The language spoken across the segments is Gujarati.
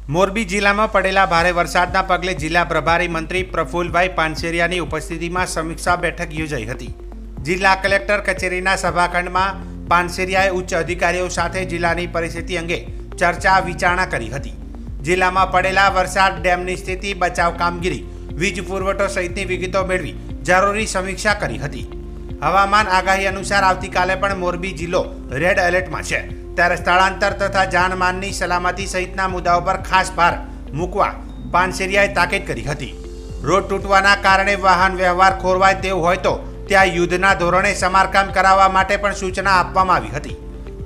મોરબી જિલ્લામાં પડેલા ભારે વરસાદના પગલે જિલ્લા પ્રભારી મંત્રી પ્રફુલભાઈ પાનસેરિયાની ઉપસ્થિતિમાં સમીક્ષા બેઠક યોજાઈ હતી। જિલ્લા કલેક્ટર કચેરીના સભાખંડમાં પાનસેરિયાએ ઉચ્ચ અધિકારીઓ સાથે જિલ્લાની પરિસ્થિતિ અંગે ચર્ચા વિચારણા કરી હતી। જિલ્લામાં પડેલા વરસાદ, ડેમની સ્થિતિ, બચાવ કામગીરી, વીજ પુરવઠો સહિતની વિગતો મેળવી જરૂરી સમીક્ષા કરી હતી। હવામાન આગાહી અનુસાર આવતીકાલે પણ મોરબી જિલ્લો રેડ એલર્ટમાં છે, ત્યારે સ્થળાંતર તથા જાનમાલની સલામતી સહિતના મુદ્દાઓ પર ખાસ ભાર મૂકવા પાનસેરિયાએ તાકીદ કરી હતી। રોડ તૂટવાના કારણે વાહન વ્યવહાર ખોરવાય તેવું હોય તો ત્યાં યુદ્ધના ધોરણે સમારકામ કરાવવા માટે પણ સૂચના આપવામાં આવી હતી।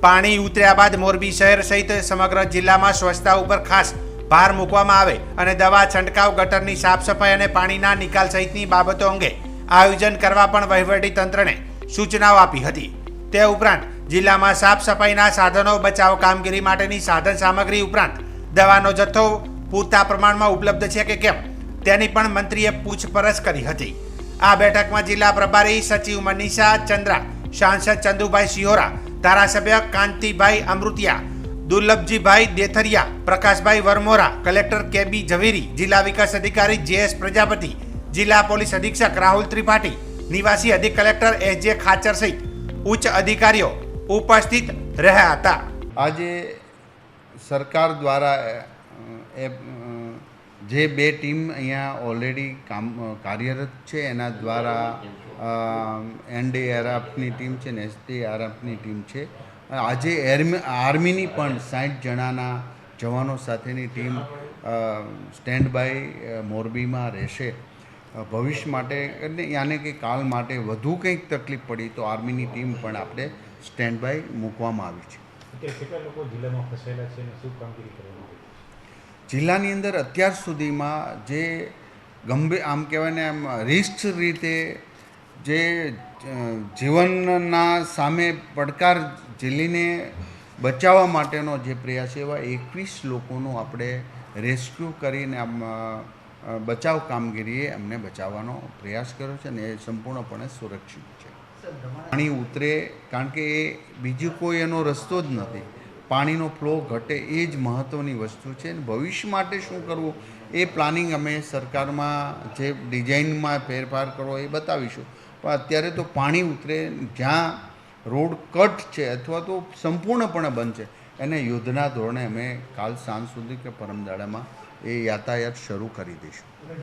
પાણી ઉતર્યા બાદ મોરબી શહેર સહિત સમગ્ર જિલ્લામાં સ્વચ્છતા ઉપર ખાસ ભાર મૂકવામાં આવે અને દવા છંટકાવ, ગટરની સાફ સફાઈ અને પાણીના નિકાલ સહિતની બાબતો અંગે આયોજન કરવા પણ વહીવટી તંત્રને સૂચનાઓ આપી હતી। તે ઉપરાંત જિલ્લામાં સાફ સફાઈના સાધનો, બચાવ કામગીરી માટેની સાધન સામગ્રી ઉપરાંત દવાનો જથ્થો પૂરતા પ્રમાણમાં ઉપલબ્ધ છે કે કેમ તેની પણ મંત્રીએ પૂછપરછ કરી હતી। આ બેઠકમાં જિલ્લા પ્રભારી સચિવ મનીષા ચંદ્રા, સાંસદ ચંદુભાઈ સિહોરા, ધારાસભ્ય કાંતિભાઈ અમૃતિયા, દુર્લભજીભાઈ દેથરિયા, પ્રકાશભાઈ વરમોરા, કલેક્ટર કેબી ઝવેરી, જિલ્લા વિકાસ અધિકારી જેએસ પ્રજાપતિ, જિલ્લા પોલીસ અધિક્ષક રાહુલ ત્રિપાઠી, નિવાસી અધિક કલેક્ટર એસજે ખાચર સહિત ઉચ્ચ અધિકારીઓ ઉપસ્થિત રહ્યા હતા। આજે સરકાર દ્વારા જે બે ટીમ અહીંયા ઓલરેડી કાર્યરત છે, એના દ્વારા એનડીઆરએફની ટીમ છે ને એસડીઆરએફની ટીમ છે। આજે આર્મીની પણ 60 જણાના જવાનો સાથેની ટીમ સ્ટેન્ડ બાય મોરબીમાં રહેશે। ભવિષ્ય માટે યાને કે કાલ માટે વધુ કંઈક તકલીફ પડી તો આર્મીની ટીમ પણ આપણે સ્ટેન્ડ બાય મૂકવામાં આવી છે। કેટલા લોકો જિલ્લામાં ફસાયેલા છે અને શું કામગીરી કરવામાં આવી? જિલ્લાની અંદર અત્યાર સુધીમાં જે ગંભીર આમ કહેવાય ને આમ રિસ્ક રીતે જે જીવનના સામે પડકાર ઝીલીને બચાવવા માટેનો જે પ્રયાસ એવા 21 લોકોનો આપણે રેસ્ક્યુ કરીને આમ બચાવ કામગીરીએ અમને બચાવવાનો પ્રયાસ કર્યો છે અને એ સંપૂર્ણપણે સુરક્ષિત છે। પાણી ઉતરે કારણ કે એ બીજો કોઈ એનો રસ્તો જ નથી। પાણીનો ફ્લો ઘટે એ જ મહત્ત્વની વસ્તુ છે અને ભવિષ્ય માટે શું કરવું એ પ્લાનિંગ અમે સરકારમાં જે ડિઝાઇનમાં ફેરફાર કરવો એ બતાવીશું, પણ અત્યારે તો પાણી ઉતરે, જ્યાં રોડ કટ છે અથવા તો સંપૂર્ણપણે બંધ છે એને યુદ્ધના ધોરણે અમે કાલ સાંજ સુધી કે પરમ દાડામાં એ યાતાયાત શરૂ કરી દઈશું।